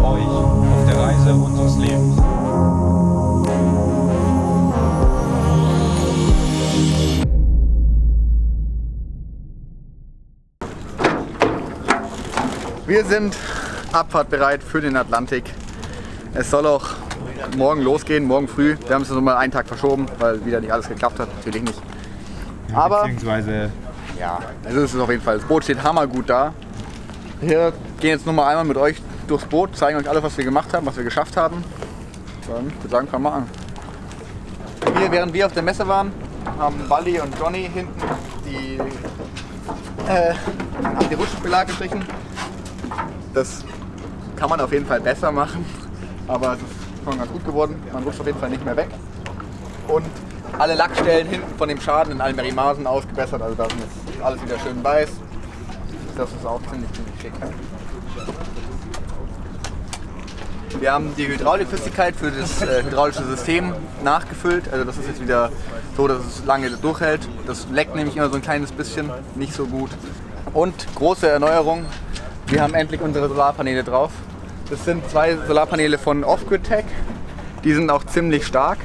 euch auf der Reise unseres Lebens. Wir sind abfahrtbereit für den Atlantik. Es soll auch morgen losgehen, morgen früh. Wir haben es nur mal einen Tag verschoben, weil wieder nicht alles geklappt hat. Natürlich nicht. Ja, aber beziehungsweise ja, also es ist auf jeden Fall. Das Boot steht hammergut da. Wir gehen jetzt noch mal einmal mit euch durchs Boot, zeigen euch alles, was wir gemacht haben, was wir geschafft haben. Dann würde ich sagen, fangen wir an. Hier, während wir auf der Messe waren, haben Wally und Johnny hinten die Rutschenbelag gestrichen. Das kann man auf jeden Fall besser machen, aber es ist schon ganz gut geworden. Man rutscht auf jeden Fall nicht mehr weg. Und alle Lackstellen hinten von dem Schaden in allen Merimasen ausgebessert, also da ist jetzt alles wieder schön weiß. Das ist auch ziemlich schick. Wir haben die Hydraulikfestigkeit für das hydraulische System nachgefüllt. Also das ist jetzt wieder so, dass es lange durchhält. Das leckt nämlich immer so ein kleines bisschen, nicht so gut. Und große Erneuerung, wir haben endlich unsere Solarpaneele drauf. Das sind 2 Solarpaneele von Off-Grid Tech. Die sind auch ziemlich stark.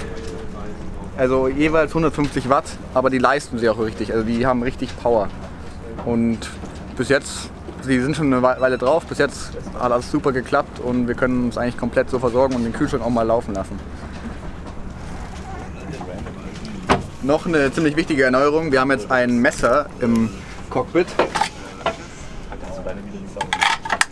Also jeweils 150 Watt, aber die leisten sie auch richtig. Also die haben richtig Power. Und bis jetzt, die sind schon eine Weile drauf, bis jetzt hat alles super geklappt und wir können uns eigentlich komplett so versorgen und den Kühlschrank auch mal laufen lassen. Noch eine ziemlich wichtige Erneuerung, wir haben jetzt ein Messer im Cockpit.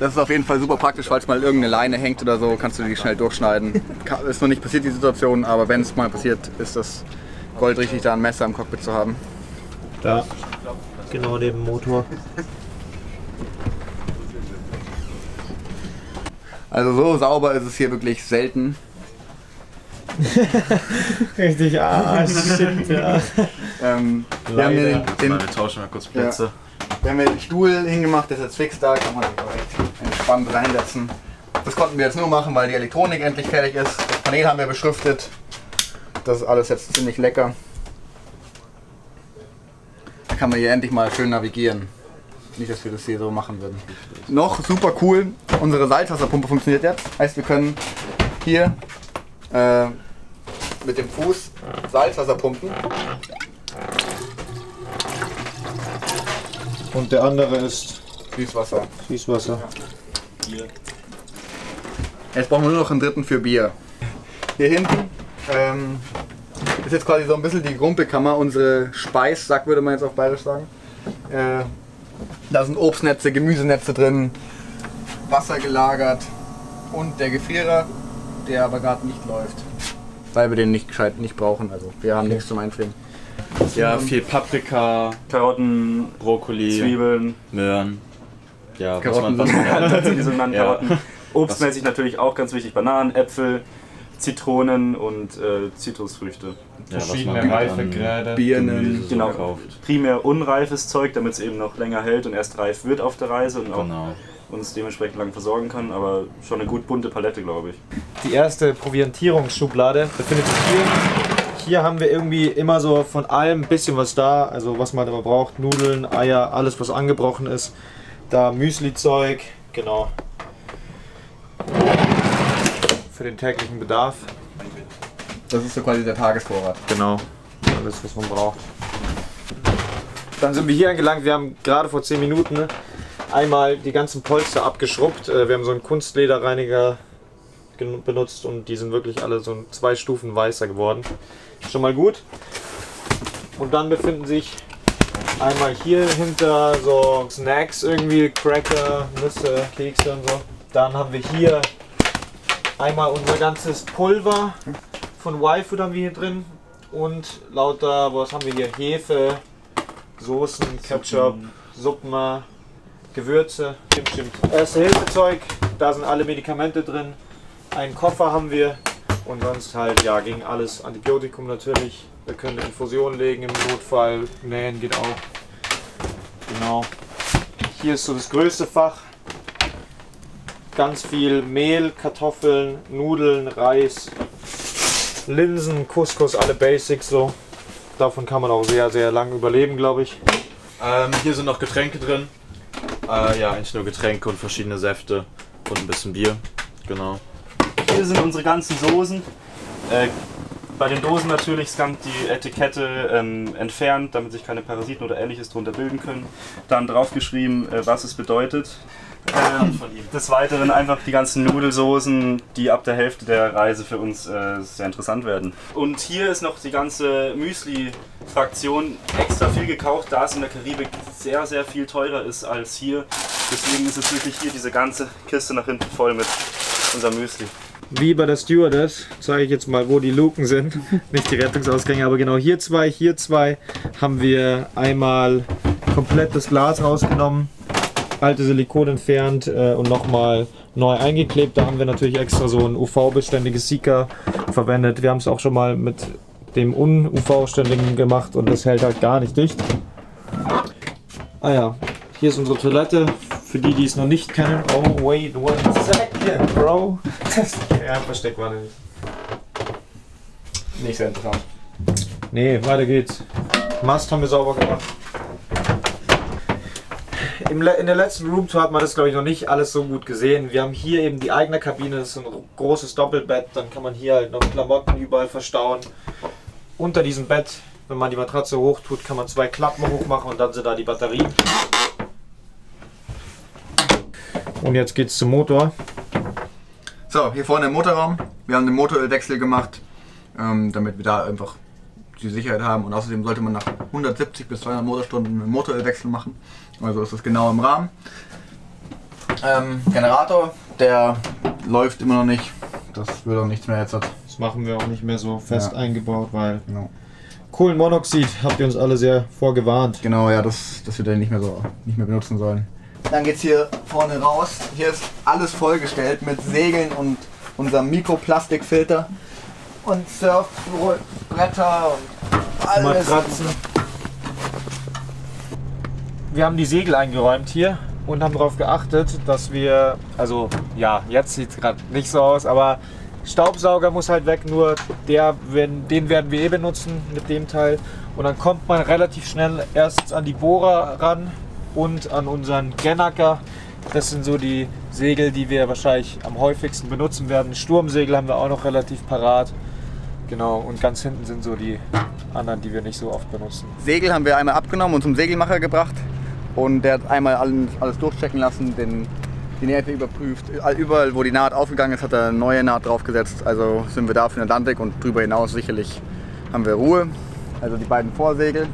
Das ist auf jeden Fall super praktisch, falls mal irgendeine Leine hängt oder so, kannst du die schnell durchschneiden. Ist noch nicht passiert die Situation, aber wenn es mal passiert, ist das goldrichtig, da ein Messer im Cockpit zu haben. Da, genau neben dem Motor. Also so sauber ist es hier wirklich selten. Richtig shit, ja. Wir haben hier wir tauschen mal kurz Plätze. Ja. Wir haben hier den Stuhl hingemacht, der ist jetzt fix da, kann man sich auch echt entspannt reinsetzen. Das konnten wir jetzt nur machen, weil die Elektronik endlich fertig ist. Das Panel haben wir beschriftet. Das ist alles jetzt ziemlich lecker. Da kann man hier endlich mal schön navigieren. Nicht, dass wir das hier so machen würden. Noch super cool, unsere Salzwasserpumpe funktioniert jetzt. Heißt, wir können hier mit dem Fuß Salzwasser pumpen. Und der andere ist Süßwasser. Süßwasser. Jetzt brauchen wir nur noch einen dritten für Bier. Hier hinten ist jetzt quasi so ein bisschen die Grumpelkammer, unsere Speissack würde man jetzt auf Bayerisch sagen. Da sind Obstnetze, Gemüsenetze drin, Wasser gelagert und der Gefrierer, der aber gerade nicht läuft. Weil wir den nicht gescheit nicht brauchen, also wir haben nichts zum Einfrieren. Ja, viel Paprika, Karotten, Brokkoli, Zwiebeln, Möhren. Ja, Karotten, die sogenannten Karotten. Obstmäßig natürlich auch ganz wichtig, Bananen, Äpfel, Zitronen und Zitrusfrüchte. verschiedene Reifegrade, Birnen, Genau, gekauft. primär unreifes Zeug, damit es eben noch länger hält und erst reif wird auf der Reise und auch Genau. uns dementsprechend lang versorgen kann, aber schon eine gut bunte Palette, glaube ich. Die erste Proviantierungsschublade befindet sich hier. Hier haben wir irgendwie immer so von allem ein bisschen was da, also was man aber braucht. Nudeln, Eier, alles was angebrochen ist. Da Müsli-Zeug, genau. Für den täglichen Bedarf. das ist so quasi der Tagesvorrat. Genau, alles was man braucht. Dann sind wir hier angelangt, wir haben gerade vor 10 Minuten einmal die ganzen Polster abgeschrubbt. Wir haben so einen Kunstlederreiniger benutzt und die sind wirklich alle so 2 Stufen weißer geworden. Schon mal gut. Und dann befinden sich einmal hier hinter so Snacks, irgendwie Cracker, Nüsse, Kekse und so. Dann haben wir hier einmal unser ganzes Pulver von Y-Food haben wir hier drin und lauter, was haben wir hier? Hefe, Soßen, Ketchup, Suppen, Gewürze. Stimmt. Erste-Hilfe-Zeug, da sind alle Medikamente drin. Einen Koffer haben wir und sonst halt ja gegen alles. Antibiotikum natürlich. Wir können eine Infusion legen im Notfall. Nähen geht auch. Genau. Hier ist so das größte Fach. Ganz viel Mehl, Kartoffeln, Nudeln, Reis, Linsen, Couscous, alle Basics so. Davon kann man auch sehr, sehr lang überleben, glaube ich. Hier sind noch Getränke drin. Ja, eigentlich nur Getränke und verschiedene Säfte und ein bisschen Bier. Genau. Hier sind unsere ganzen Soßen. Bei den Dosen natürlich die Etikette entfernt, damit sich keine Parasiten oder ähnliches drunter bilden können. Dann draufgeschrieben, was es bedeutet. Des Weiteren einfach die ganzen Nudelsoßen, die ab der Hälfte der Reise für uns sehr interessant werden. Und hier ist noch die ganze Müsli-Fraktion extra viel gekauft, da es in der Karibik sehr, sehr viel teurer ist als hier. Deswegen ist jetzt wirklich hier diese ganze Kiste nach hinten voll mit unserem Müsli. Wie bei der Stewardess zeige ich jetzt mal, wo die Luken sind. Nicht die Rettungsausgänge, aber genau hier zwei haben wir einmal komplett das Glas rausgenommen, alte Silikon entfernt und nochmal neu eingeklebt. Da haben wir natürlich extra so ein UV-beständiges Sika verwendet. Wir haben es auch schon mal mit dem un-UV-ständigen gemacht und das hält halt gar nicht dicht. Ah ja, hier ist unsere Toilette. Für die, die es noch nicht kennen. Oh, wait one second, bro. Ja, Versteck war nicht. Nicht sehr interessant. Nee, weiter geht's. Mast haben wir sauber gemacht. In der letzten Roomtour hat man das, glaube ich, noch nicht alles so gut gesehen. Wir haben hier eben die eigene Kabine, das ist ein großes Doppelbett. Dann kann man hier halt noch Klamotten überall verstauen. Unter diesem Bett, wenn man die Matratze hoch tut, kann man 2 Klappen hoch machen und dann sind da die Batterien. Und jetzt geht's zum Motor. So, hier vorne im Motorraum. Wir haben den Motorölwechsel gemacht, damit wir da einfach die Sicherheit haben. Und außerdem sollte man nach 170 bis 200 Motorstunden einen Motorölwechsel machen. Also ist das genau im Rahmen. Generator, der läuft immer noch nicht. Das wird auch nichts mehr jetzt. Das machen wir auch nicht mehr so fest eingebaut, weil genau. Kohlenmonoxid habt ihr uns alle sehr vorgewarnt. Genau, ja, dass wir den nicht mehr benutzen sollen. Dann geht's hier vorne raus. Hier ist alles vollgestellt mit Segeln und unserem Mikroplastikfilter und Surfbretter und alles. Matratzen. Wir haben die Segel eingeräumt hier und haben darauf geachtet, dass wir, also ja, jetzt sieht es gerade nicht so aus, aber Staubsauger muss halt weg, nur den werden wir benutzen mit dem Teil. Und dann kommt man relativ schnell erst an die Bohrer ran und an unseren Gennaker. Das sind so die Segel, die wir wahrscheinlich am häufigsten benutzen werden. Sturmsegel haben wir auch noch relativ parat. Genau, und ganz hinten sind so die anderen, die wir nicht so oft benutzen. Segel haben wir einmal abgenommen und zum Segelmacher gebracht. Und der hat einmal alles durchchecken lassen, die Nähte überprüft. Überall, wo die Naht aufgegangen ist, hat er eine neue Naht draufgesetzt. Also sind wir da für den Atlantik und darüber hinaus sicherlich haben wir Ruhe. Also die beiden Vorsegel.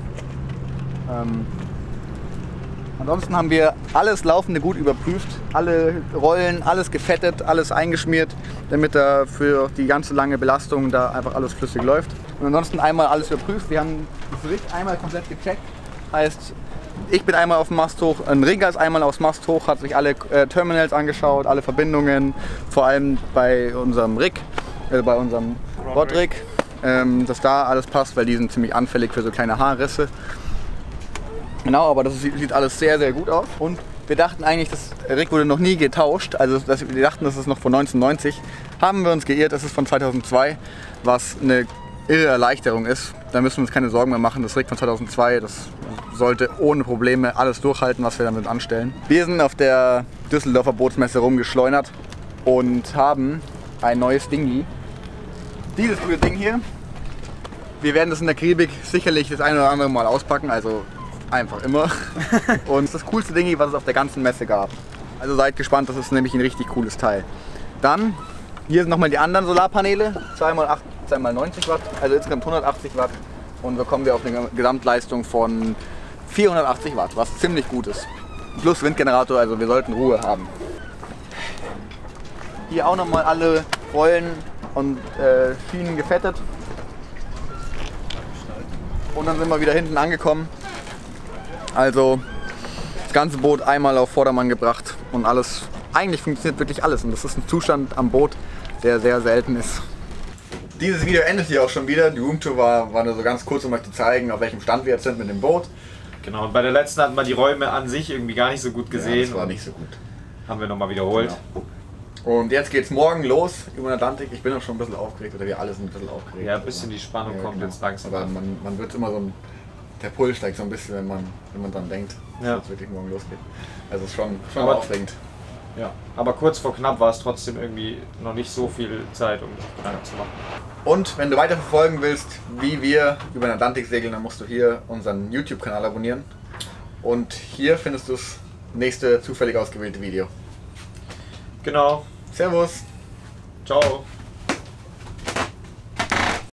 Ansonsten haben wir alles Laufende gut überprüft, alle Rollen, alles gefettet, alles eingeschmiert, damit da für die ganze lange Belastung da einfach alles flüssig läuft. Und ansonsten einmal alles überprüft. Wir haben das Rig einmal komplett gecheckt. Heißt, ich bin einmal auf dem Mast hoch, ein Rigger ist einmal aufs Mast hoch, hat sich alle Terminals angeschaut, alle Verbindungen, vor allem bei unserem Rig, bei unserem Rodrig, dass da alles passt, weil die sind ziemlich anfällig für so kleine Haarrisse. Genau, aber das sieht alles sehr, sehr gut aus. Und wir dachten eigentlich, das Rig wurde noch nie getauscht. Also wir dachten, das ist noch von 1990. Haben wir uns geirrt, das ist von 2002, was eine irre Erleichterung ist. Da müssen wir uns keine Sorgen mehr machen. Das Rig von 2002, das sollte ohne Probleme alles durchhalten, was wir damit anstellen. Wir sind auf der Düsseldorfer Bootsmesse rumgeschleunert und haben ein neues Dingi. Dieses gute Ding hier. Wir werden das in der Karibik sicherlich das eine oder andere Mal auspacken. Also einfach immer. Und das ist das coolste Dingi, was es auf der ganzen Messe gab. Also seid gespannt, das ist nämlich ein richtig cooles Teil. Dann, hier sind nochmal die anderen Solarpaneele, 2x8, 2x90 Watt, also insgesamt 180 Watt. Und so kommen wir auf eine Gesamtleistung von 480 Watt, was ziemlich gut ist. Plus Windgenerator, also wir sollten Ruhe haben. Hier auch nochmal alle Rollen und Schienen gefettet. Und dann sind wir wieder hinten angekommen. Also das ganze Boot einmal auf Vordermann gebracht und alles, eigentlich funktioniert wirklich alles und das ist ein Zustand am Boot, der sehr selten ist. Dieses Video endet hier auch schon wieder. Die Roomtour war nur so ganz kurz, um euch zu zeigen, auf welchem Stand wir jetzt sind mit dem Boot. Genau, und bei der letzten hatten wir die Räume an sich irgendwie gar nicht so gut gesehen. Ja, das war nicht so gut. Haben wir nochmal wiederholt. Genau. Und jetzt geht's morgen los über den Atlantik. Ich bin auch schon ein bisschen aufgeregt, oder wir alle sind ein bisschen aufgeregt. Ja, ein bisschen die Spannung kommt genau. jetzt langsam. Aber man wird immer so der Puls steigt so ein bisschen, wenn man dran denkt, dass es wirklich morgen losgeht. Also es ist schon aufregend. Ja, aber kurz vor knapp war es trotzdem irgendwie noch nicht so viel Zeit, um Gedanken zu machen. Und wenn du weiter verfolgen willst, wie wir über den Atlantik segeln, dann musst du hier unseren YouTube-Kanal abonnieren. Und hier findest du das nächste zufällig ausgewählte Video. Genau. Servus. Ciao.